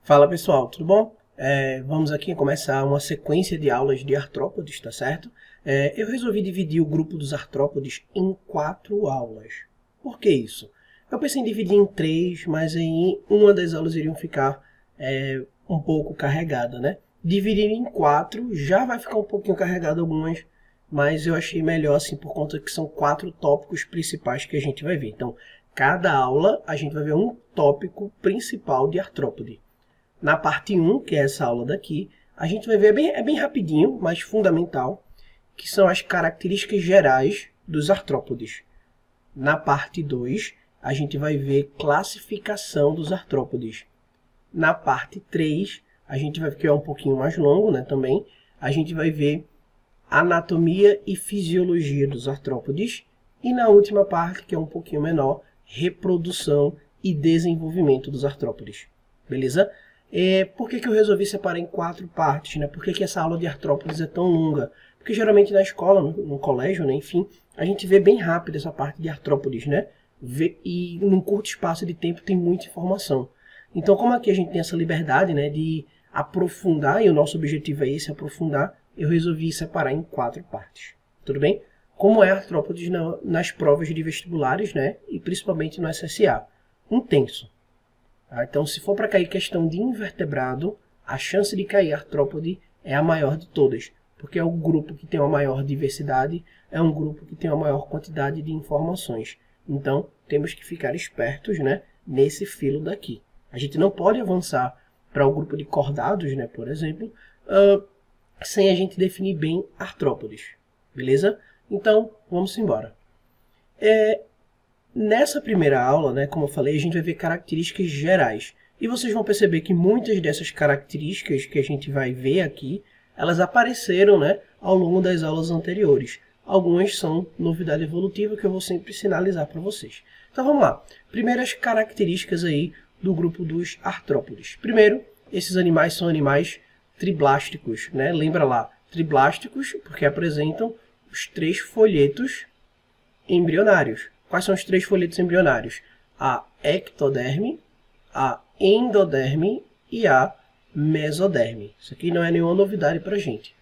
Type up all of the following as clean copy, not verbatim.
Fala pessoal, tudo bom? Vamos aqui começar uma sequência de aulas de artrópodes, tá certo? Eu resolvi dividir o grupo dos artrópodes em 4 aulas. Por que isso? Eu pensei em dividir em 3, mas aí uma das aulas iriam ficar um pouco carregada, né? Dividir em 4 já vai ficar um pouquinho carregado algumas, mas eu achei melhor assim por conta que são 4 tópicos principais que a gente vai ver. Então, cada aula a gente vai ver um tópico principal de artrópode. Na parte 1, que é essa aula daqui, a gente vai ver, é bem rapidinho, mas fundamental, que são as características gerais dos artrópodes. Na parte 2, a gente vai ver classificação dos artrópodes. Na parte 3, a gente vai ver, que é um pouquinho mais longo, né, também, a gente vai ver anatomia e fisiologia dos artrópodes. E na última parte, que é um pouquinho menor, reprodução e desenvolvimento dos artrópodes. Beleza? Por que eu resolvi separar em 4 partes? Né? Por que essa aula de artrópodes é tão longa? Porque geralmente na escola, no colégio, né, enfim, a gente vê bem rápido essa parte de artrópodes, né? E num curto espaço de tempo tem muita informação. Então, como aqui a gente tem essa liberdade, né, de aprofundar, e o nosso objetivo é esse, aprofundar, eu resolvi separar em 4 partes. Tudo bem? Como é artrópodes nas provas de vestibulares, né, e principalmente no SSA? Intenso. Então, se for para cair questão de invertebrado, a chance de cair artrópode é a maior de todas, porque é o grupo que tem a maior diversidade, é um grupo que tem a maior quantidade de informações. Então, temos que ficar espertos, né, nesse filo daqui. A gente não pode avançar para o grupo de cordados, né, por exemplo, sem a gente definir bem artrópodes. Beleza? Então, vamos embora. Nessa primeira aula, né, como eu falei, a gente vai ver características gerais. E vocês vão perceber que muitas dessas características que a gente vai ver aqui, elas apareceram, né, ao longo das aulas anteriores. Algumas são novidade evolutiva que eu vou sempre sinalizar para vocês. Então vamos lá. Primeiras características aí do grupo dos artrópodes. Primeiro, esses animais são animais triblásticos, né? Lembra lá, triblásticos porque apresentam os 3 folhetos embrionários. Quais são os 3 folhetos embrionários? A ectoderme, a endoderme e a mesoderme. Isso aqui não é nenhuma novidade para a gente.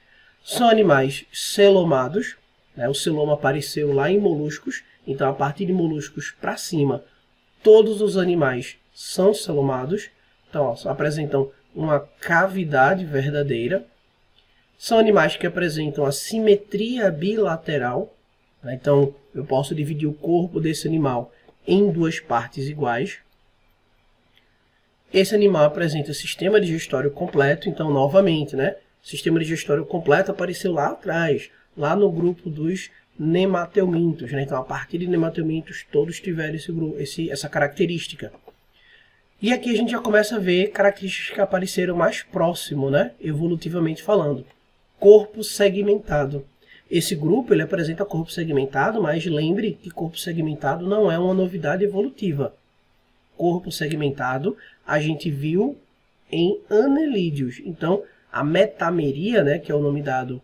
São animais celomados, né? O celoma apareceu lá em moluscos, então a partir de moluscos para cima, todos os animais são celomados, então ó, apresentam uma cavidade verdadeira. São animais que apresentam a simetria bilateral. Então, eu posso dividir o corpo desse animal em 2 partes iguais. Esse animal apresenta sistema digestório completo. Então, novamente, né? Sistema digestório completo apareceu lá atrás, lá no grupo dos nemateumintos. Né? Então, a partir de nemateumintos, todos tiveram essa característica. E aqui a gente já começa a ver características que apareceram mais próximo, né? Evolutivamente falando. Corpo segmentado. Esse grupo ele apresenta corpo segmentado, mas lembre que corpo segmentado não é uma novidade evolutiva. Corpo segmentado a gente viu em anelídeos. Então, a metameria, né, que é o nome dado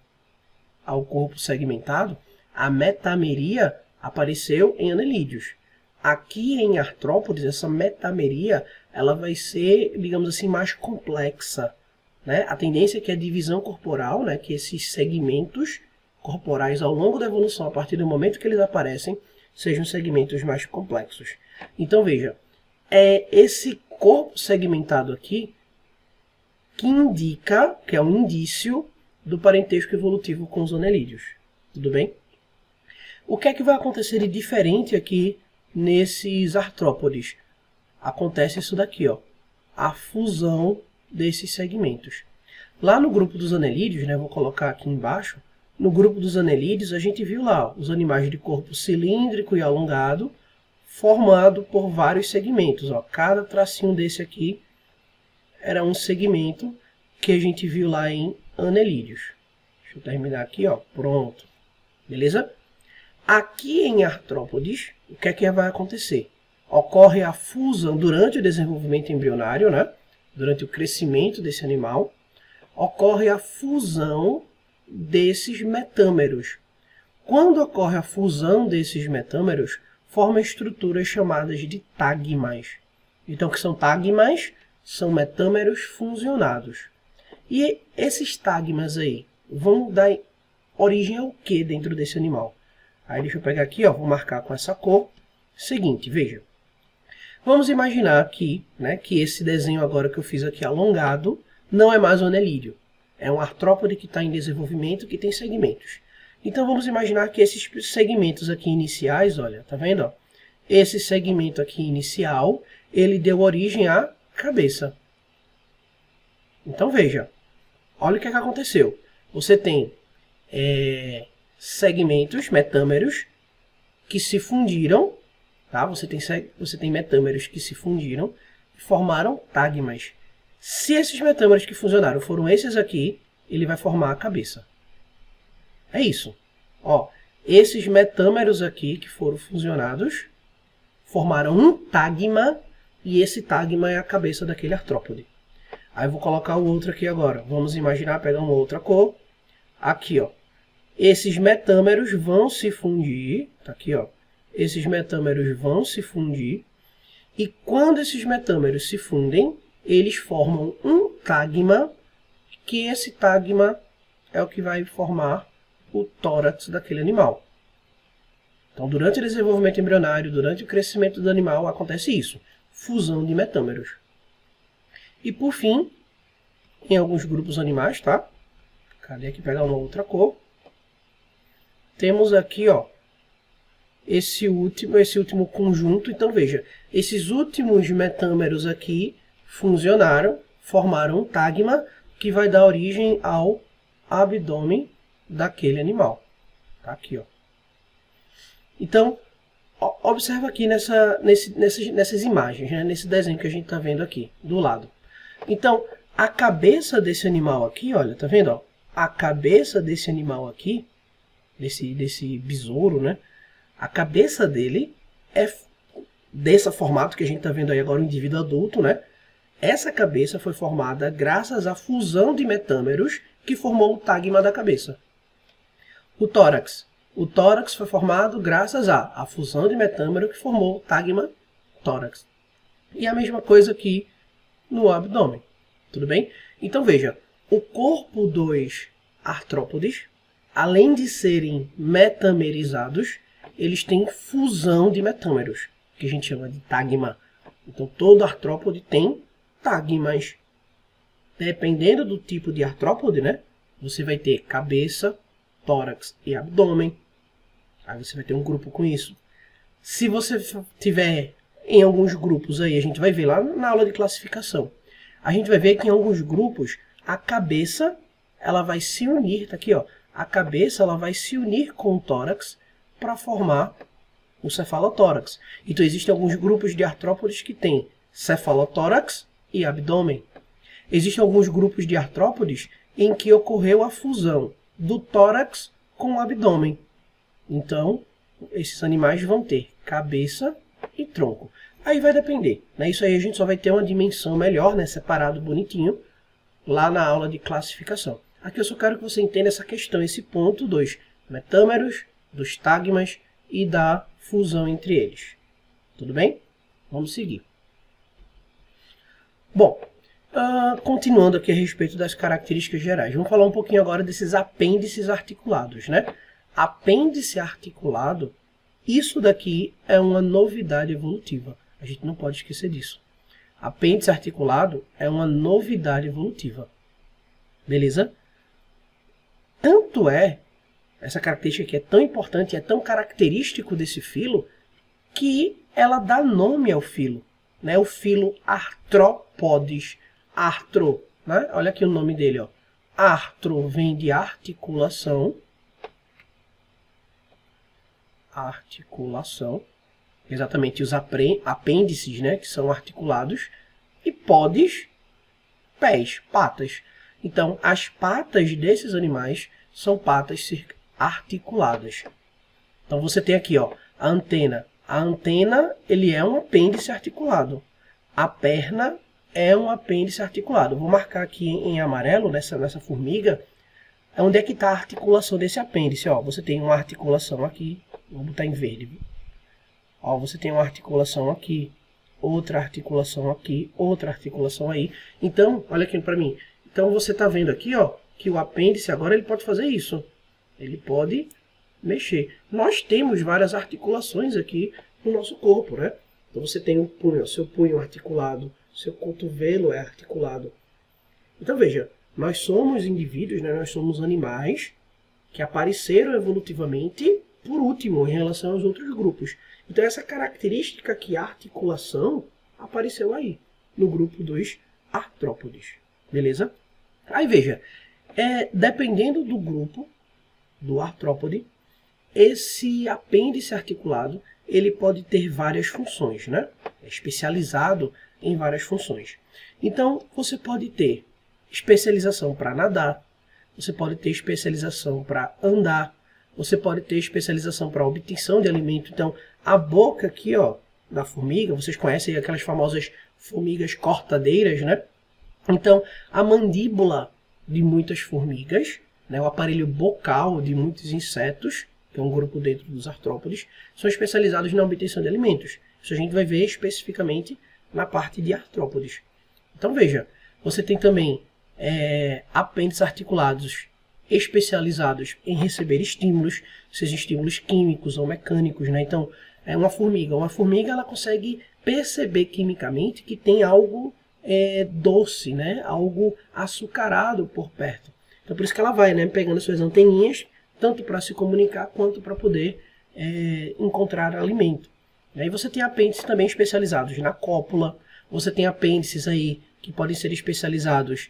ao corpo segmentado, a metameria apareceu em anelídeos. Aqui em artrópodes, essa metameria ela vai ser, digamos assim, mais complexa. Né? A tendência é que a divisão corporal, né, que esses segmentos corporais ao longo da evolução, a partir do momento que eles aparecem, sejam segmentos mais complexos. Então, veja, é esse corpo segmentado aqui que indica, que é um indício do parentesco evolutivo com os anelídeos. Tudo bem? O que é que vai acontecer de diferente aqui nesses artrópodes? Acontece isso daqui, ó, a fusão desses segmentos. Lá no grupo dos anelídeos, né, vou colocar aqui embaixo, no grupo dos anelídeos, a gente viu lá os animais de corpo cilíndrico e alongado, formado por vários segmentos. Ó. Cada tracinho desse aqui era um segmento que a gente viu lá em anelídeos. Deixa eu terminar aqui, ó. Pronto. Beleza? Aqui em artrópodes, o que é que vai acontecer? Ocorre a fusão durante o desenvolvimento embrionário, né? Durante o crescimento desse animal, ocorre a fusão desses metâmeros. Quando ocorre a fusão desses metâmeros, forma estruturas chamadas de tagmas. Então, o que são tagmas? são metâmeros funcionados. E esses tagmas aí vão dar origem ao que dentro desse animal? Aí deixa eu pegar aqui, ó, vou marcar com essa cor. Seguinte, veja. Vamos imaginar aqui, né, que esse desenho agora que eu fiz aqui alongado não é mais um anelídeo. É um artrópode que está em desenvolvimento, que tem segmentos. Então vamos imaginar que esses segmentos aqui iniciais, olha, tá vendo? Ó? Esse segmento aqui inicial, ele deu origem à cabeça. Então veja, olha o que aconteceu. Você tem segmentos, metâmeros, que se fundiram, tá? Você tem metâmeros que se fundiram e formaram tagmas. Se esses metâmeros que funcionaram foram esses aqui, ele vai formar a cabeça. É isso. Ó, esses metâmeros aqui que foram fusionados formaram um tagma e esse tagma é a cabeça daquele artrópode. Aí eu vou colocar o outro aqui agora. Vamos imaginar, pegar uma outra cor. Aqui, ó. Esses metâmeros vão se fundir. Tá aqui, ó. Esses metâmeros vão se fundir. E quando esses metâmeros se fundem, eles formam um tagma, que esse tagma é o que vai formar o tórax daquele animal. Então, durante o desenvolvimento embrionário, durante o crescimento do animal, acontece isso. Fusão de metâmeros. E por fim, em alguns grupos animais, tá? Cadê aqui pegar uma outra cor? Temos aqui, ó, esse último conjunto. Então veja, esses últimos metâmeros aqui funcionaram, formaram um tagma que vai dar origem ao abdômen daquele animal. Tá aqui, ó. Então, observa aqui nessas imagens, né? Nesse desenho que a gente está vendo aqui, do lado. Então, a cabeça desse animal aqui, olha, tá vendo? Ó? A cabeça desse animal aqui, desse besouro, né? A cabeça dele é desse formato que a gente está vendo aí agora, o indivíduo adulto, né? Essa cabeça foi formada graças à fusão de metâmeros que formou o tagma da cabeça. O tórax. O tórax foi formado graças à fusão de metâmero que formou o tagma tórax. E a mesma coisa aqui no abdômen. Tudo bem? Então veja, o corpo dos artrópodes, além de serem metamerizados, eles têm fusão de metâmeros, que a gente chama de tagma. Então todo artrópode tem tagmas. Dependendo do tipo de artrópode, né? Você vai ter cabeça, tórax e abdômen. Aí você vai ter um grupo com isso. Se você tiver em alguns grupos aí, a gente vai ver lá na aula de classificação. A gente vai ver que em alguns grupos a cabeça ela vai se unir, tá aqui, ó. A cabeça ela vai se unir com o tórax para formar o cefalotórax. Então existem alguns grupos de artrópodes que têm cefalotórax e abdômen. Existem alguns grupos de artrópodes em que ocorreu a fusão do tórax com o abdômen. Então, esses animais vão ter cabeça e tronco. Aí vai depender, né? Isso aí a gente só vai ter uma dimensão melhor, né? Separado bonitinho, lá na aula de classificação. Aqui eu só quero que você entenda essa questão, esse ponto dos metâmeros, dos tagmas e da fusão entre eles. Tudo bem? Vamos seguir. Bom, continuando aqui a respeito das características gerais. Vamos falar um pouquinho agora desses apêndices articulados, né? Apêndice articulado, isso daqui é uma novidade evolutiva. A gente não pode esquecer disso. Apêndice articulado é uma novidade evolutiva. Beleza? Tanto é, essa característica que é tão importante, é tão característico desse filo, que ela dá nome ao filo. Né? O filo Arthropodes. Artro, né? Olha aqui o nome dele. Ó. Artro vem de articulação. Articulação. Exatamente, os apêndices, né, que são articulados. E podes, pés, patas. Então, as patas desses animais são patas articuladas. Então, você tem aqui, ó, a antena. A antena, ele é um apêndice articulado. A perna é um apêndice articulado. Vou marcar aqui em amarelo, nessa formiga, onde é que está a articulação desse apêndice. Ó, você tem uma articulação aqui. Vou botar em verde. Ó, você tem uma articulação aqui. outra articulação aqui, outra articulação aí. Então, olha aqui para mim. Então, você está vendo aqui, ó, que o apêndice agora ele pode fazer isso. Ele pode mexer. Nós temos várias articulações aqui no nosso corpo, né? Então, você tem o punho, o seu punho articulado, seu cotovelo é articulado. Então, veja, nós somos indivíduos, né? Nós somos animais que apareceram evolutivamente por último em relação aos outros grupos. Então, essa característica aqui, articulação, apareceu aí, no grupo dos artrópodes. Beleza? Aí, veja, dependendo do grupo do artrópode, esse apêndice articulado, ele pode ter várias funções, né? É especializado em várias funções. Então, você pode ter especialização para nadar, você pode ter especialização para andar, você pode ter especialização para obtenção de alimento. Então, a boca aqui, ó, da formiga, vocês conhecem aquelas famosas formigas cortadeiras, né? Então, a mandíbula de muitas formigas, né, o aparelho bocal de muitos insetos, que é um grupo dentro dos artrópodes, são especializados na obtenção de alimentos. Isso a gente vai ver especificamente na parte de artrópodes. Então, veja, você tem também apêndices articulados especializados em receber estímulos, seja estímulos químicos ou mecânicos, né? Então, uma formiga ela consegue perceber quimicamente que tem algo doce, né? Algo açucarado por perto. Então, por isso que ela vai, né, pegando suas anteninhas, tanto para se comunicar quanto para poder encontrar alimento. Aí você tem apêndices também especializados na cópula, você tem apêndices aí que podem ser especializados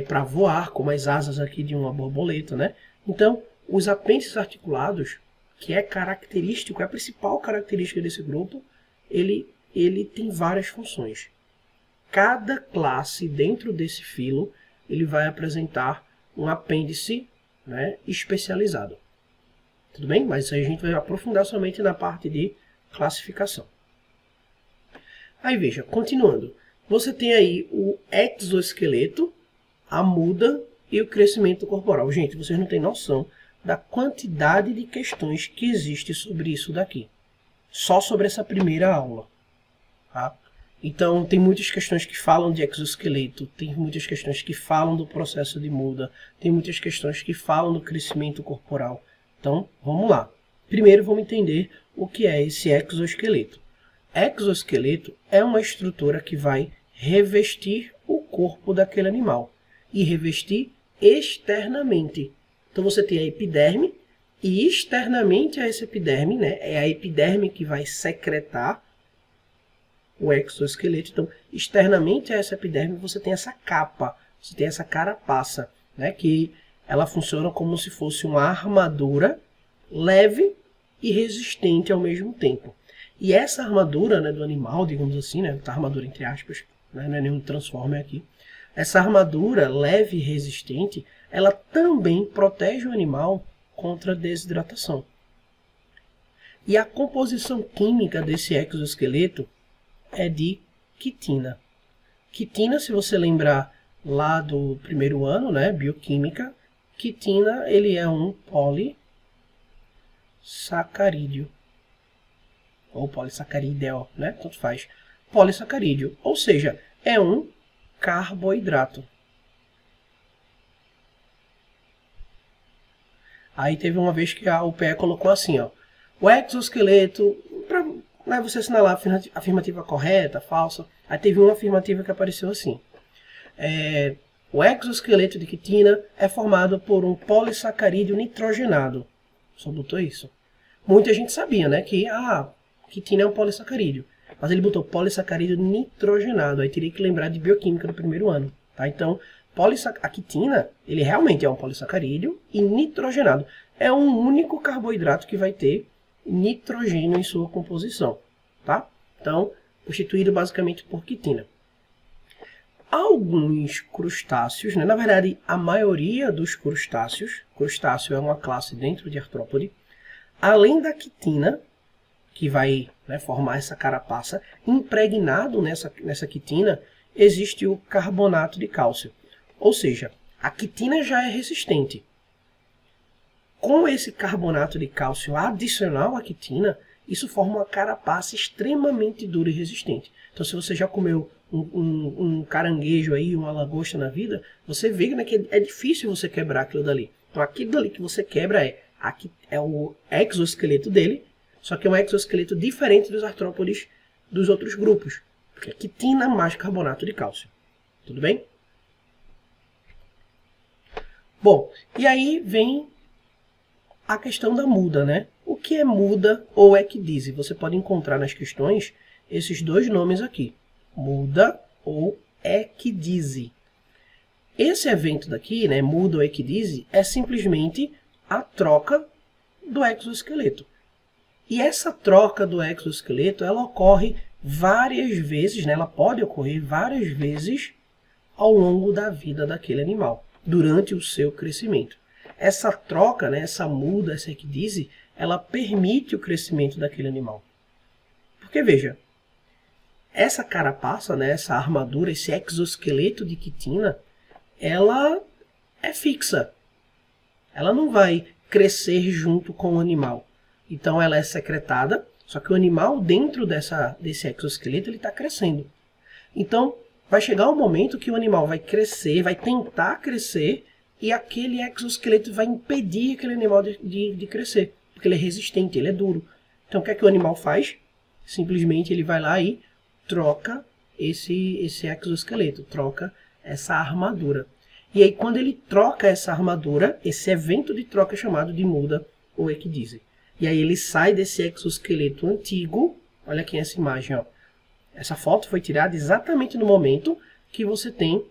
para voar, como as asas aqui de uma borboleta, né? Então, os apêndices articulados, que é característico, é a principal característica desse grupo, ele tem várias funções. Cada classe dentro desse filo, ele vai apresentar um apêndice, né, especializado. Tudo bem? Mas isso aí a gente vai aprofundar somente na parte de classificação. Aí veja, continuando. Você tem aí o exoesqueleto, a muda e o crescimento corporal. Gente, vocês não têm noção da quantidade de questões que existe sobre isso daqui. Só sobre essa primeira aula. Tá? Então, tem muitas questões que falam de exoesqueleto, tem muitas questões que falam do processo de muda, tem muitas questões que falam do crescimento corporal. Então, vamos lá. Primeiro, vamos entender o que é esse exoesqueleto. Exoesqueleto é uma estrutura que vai revestir o corpo daquele animal e revestir externamente. Então, você tem a epiderme e externamente a essa epiderme, né, é a epiderme que vai secretar o exoesqueleto. Então, externamente a essa epiderme, você tem essa capa, você tem essa carapaça, né, que ela funciona como se fosse uma armadura leve e resistente ao mesmo tempo. E essa armadura, né, do animal, digamos assim, né, armadura entre aspas, né, não é nenhum transformer aqui, essa armadura leve e resistente, ela também protege o animal contra a desidratação. E a composição química desse exoesqueleto é de quitina. Quitina, se você lembrar lá do primeiro ano, né, bioquímica, quitina ele é um polissacarídeo. Ou polissacarídeo, né, tanto faz. Polissacarídeo, ou seja, é um carboidrato. Aí teve uma vez que a UPE colocou assim, ó, o exoesqueleto, para você assinalar a afirmativa correta, falsa, aí teve uma afirmativa que apareceu assim. O exoesqueleto de quitina é formado por um polissacarídeo nitrogenado. Só botou isso. Muita gente sabia, né, que quitina é um polissacarídeo. Mas ele botou polissacarídeo nitrogenado. Aí teria que lembrar de bioquímica do primeiro ano. Tá? Então, a quitina, ele realmente é um polissacarídeo e nitrogenado. É um único carboidrato que vai ter nitrogênio em sua composição. Tá? Então, constituído basicamente por quitina. Alguns crustáceos, né? Na verdade, a maioria dos crustáceos, crustáceo é uma classe dentro de artrópode, além da quitina, que vai, né, formar essa carapaça, impregnado nessa quitina, existe o carbonato de cálcio. Ou seja, a quitina já é resistente. Com esse carbonato de cálcio adicional à quitina, isso forma uma carapaça extremamente dura e resistente. Então, se você já comeu um caranguejo aí, uma lagosta na vida, você vê, né, que é difícil você quebrar aquilo dali. Então, aquilo dali que você quebra aqui é o exoesqueleto dele, só que é um exoesqueleto diferente dos artrópodes dos outros grupos, porque é quitina mais carbonato de cálcio. Tudo bem? Bom, e aí vem a questão da muda, né? O que é muda ou ecdise? Você pode encontrar nas questões esses dois nomes aqui, muda ou ecdise. Esse evento daqui, né, muda ou ecdise, é simplesmente a troca do exoesqueleto. E essa troca do exoesqueleto, ela ocorre várias vezes, né, ela pode ocorrer várias vezes ao longo da vida daquele animal, durante o seu crescimento. Essa troca, né, essa muda, essa ecdise, ela permite o crescimento daquele animal. Porque, veja, essa carapaça, né, essa armadura, esse exoesqueleto de quitina, ela é fixa. Ela não vai crescer junto com o animal. Então ela é secretada, só que o animal dentro desse exoesqueleto ele está crescendo. Então vai chegar um momento que o animal vai crescer, vai tentar crescer, e aquele exoesqueleto vai impedir aquele animal de crescer, porque ele é resistente, ele é duro. Então o que é que o animal faz? Simplesmente ele vai lá e troca esse exoesqueleto, troca essa armadura. E aí quando ele troca essa armadura, esse evento de troca é chamado de muda ou ecdise. E aí ele sai desse exoesqueleto antigo, olha aqui essa imagem, ó. Essa foto foi tirada exatamente no momento que você tem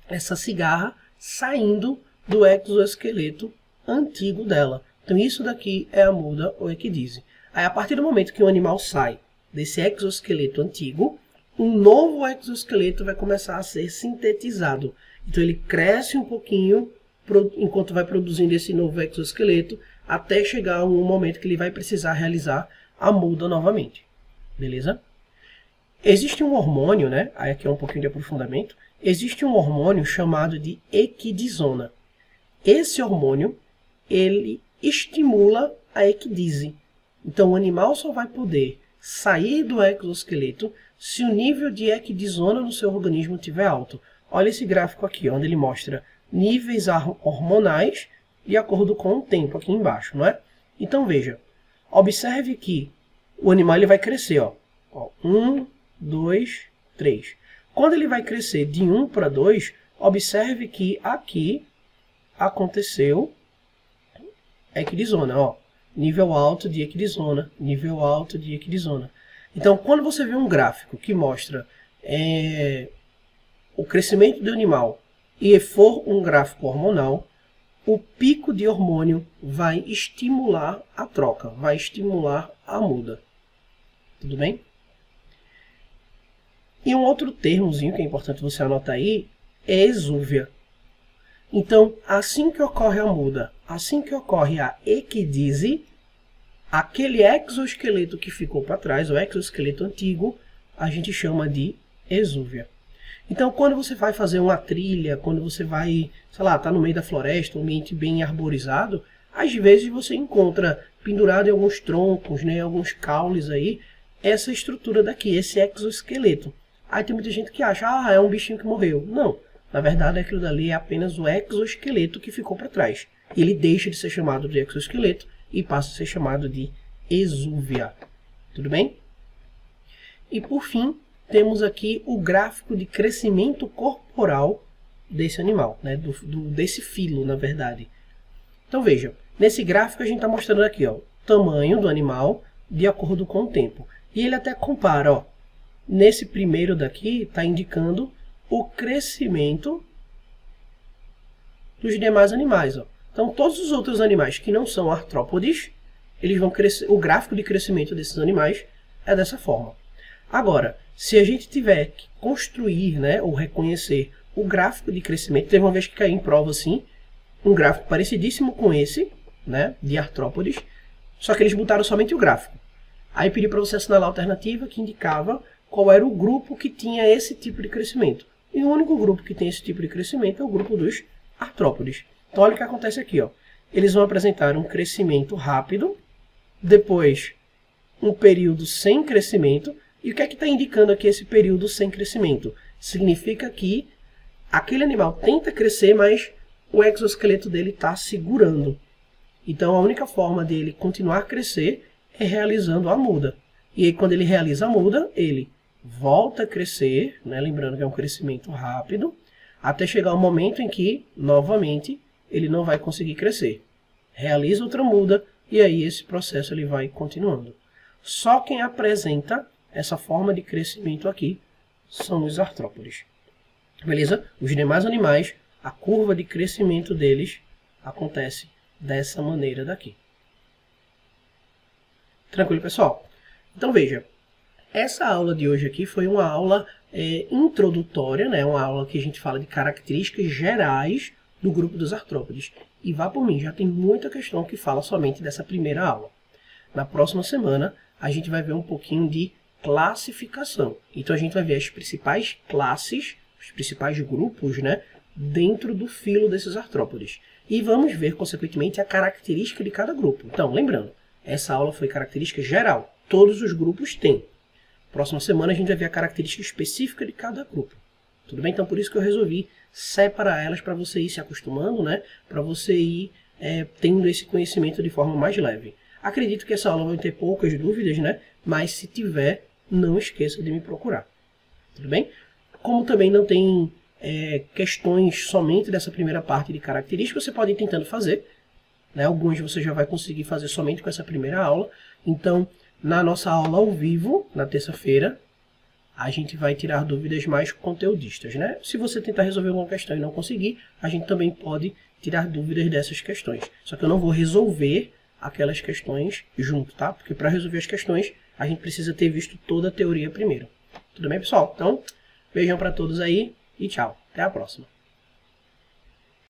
essa cigarra saindo do exoesqueleto antigo dela. Então isso daqui é a muda ou ecdise. Aí a partir do momento que o animal sai desse exoesqueleto antigo, um novo exoesqueleto vai começar a ser sintetizado. Então ele cresce um pouquinho enquanto vai produzindo esse novo exoesqueleto, até chegar a um momento que ele vai precisar realizar a muda novamente. Beleza? Existe um hormônio, né? Aí aqui é um pouquinho de aprofundamento. Existe um hormônio chamado de equidisona. Esse hormônio, ele estimula a ecdise. Então o animal só vai poder sair do exoesqueleto se o nível de equidisona no seu organismo estiver alto. Olha esse gráfico aqui, onde ele mostra níveis hormonais de acordo com o tempo aqui embaixo, não é? Então veja, observe que o animal ele vai crescer, ó. 1, 2, 3. Quando ele vai crescer de 1 para 2, observe que aqui aconteceu equidisona, ó. Nível alto de equidisona, nível alto de equidisona. Então, quando você vê um gráfico que mostra o crescimento do animal e for um gráfico hormonal, o pico de hormônio vai estimular a troca, vai estimular a muda. Tudo bem? E um outro termozinho que é importante você anotar aí é exúvia. Então, assim que ocorre a muda, assim que ocorre a ecdise, aquele exoesqueleto que ficou para trás, o exoesqueleto antigo, a gente chama de exúvia. Então, quando você vai fazer uma trilha, quando você vai, sei lá, tá no meio da floresta, um ambiente bem arborizado, às vezes você encontra pendurado em alguns troncos, né, alguns caules aí, essa estrutura daqui, esse exoesqueleto. Aí tem muita gente que acha, é um bichinho que morreu. Não, na verdade aquilo dali é apenas o exoesqueleto que ficou para trás. Ele deixa de ser chamado de exoesqueleto e passa a ser chamado de exúvia. Tudo bem? E por fim, temos aqui o gráfico de crescimento corporal desse animal, né? desse filo, na verdade. Então veja, nesse gráfico a gente está mostrando aqui ó, o tamanho do animal de acordo com o tempo. E ele até compara, ó, nesse primeiro daqui está indicando o crescimento dos demais animais. Ó. Então todos os outros animais que não são artrópodes, eles vão crescer, o gráfico de crescimento desses animais é dessa forma. Agora, se a gente tiver que construir, né, ou reconhecer o gráfico de crescimento, teve uma vez que caiu em prova assim, um gráfico parecidíssimo com esse, né, de artrópodes, só que eles botaram somente o gráfico. Aí pedi para você assinalar a alternativa que indicava qual era o grupo que tinha esse tipo de crescimento. E o único grupo que tem esse tipo de crescimento é o grupo dos artrópodes. Então olha o que acontece aqui, ó. Eles vão apresentar um crescimento rápido, depois um período sem crescimento. E o que é que está indicando aqui esse período sem crescimento? Significa que aquele animal tenta crescer, mas o exoesqueleto dele está segurando. Então a única forma dele continuar a crescer é realizando a muda. E aí quando ele realiza a muda, ele volta a crescer, né? Lembrando que é um crescimento rápido, até chegar o momento em que, novamente, ele não vai conseguir crescer. Realiza outra muda e aí esse processo ele vai continuando. Só quem apresenta essa forma de crescimento aqui são os artrópodes. Beleza? Os demais animais, a curva de crescimento deles acontece dessa maneira daqui. Tranquilo, pessoal? Então veja, essa aula de hoje aqui foi uma aula introdutória, né? Uma aula que a gente fala de características gerais do grupo dos artrópodes. E vá por mim, já tem muita questão que fala somente dessa primeira aula. Na próxima semana, a gente vai ver um pouquinho de classificação. Então a gente vai ver as principais classes, os principais grupos, né, dentro do filo desses artrópodes. E vamos ver, consequentemente, a característica de cada grupo. Então, lembrando, essa aula foi característica geral. Todos os grupos têm. Próxima semana a gente vai ver a característica específica de cada grupo. Tudo bem? Então, por isso que eu resolvi separar elas para você ir se acostumando, né, para você ir tendo esse conhecimento de forma mais leve. Acredito que essa aula vai ter poucas dúvidas, né, mas se tiver, não esqueça de me procurar. Tudo bem? Como também não tem questões somente dessa primeira parte de características, você pode ir tentando fazer. Né? Algumas você já vai conseguir fazer somente com essa primeira aula. Então, na nossa aula ao vivo, na terça-feira, a gente vai tirar dúvidas mais conteudistas. Né? Se você tentar resolver alguma questão e não conseguir, a gente também pode tirar dúvidas dessas questões. Só que eu não vou resolver aquelas questões junto, tá? Porque para resolver as questões, a gente precisa ter visto toda a teoria primeiro. Tudo bem, pessoal? Então, beijão para todos aí e tchau. Até a próxima.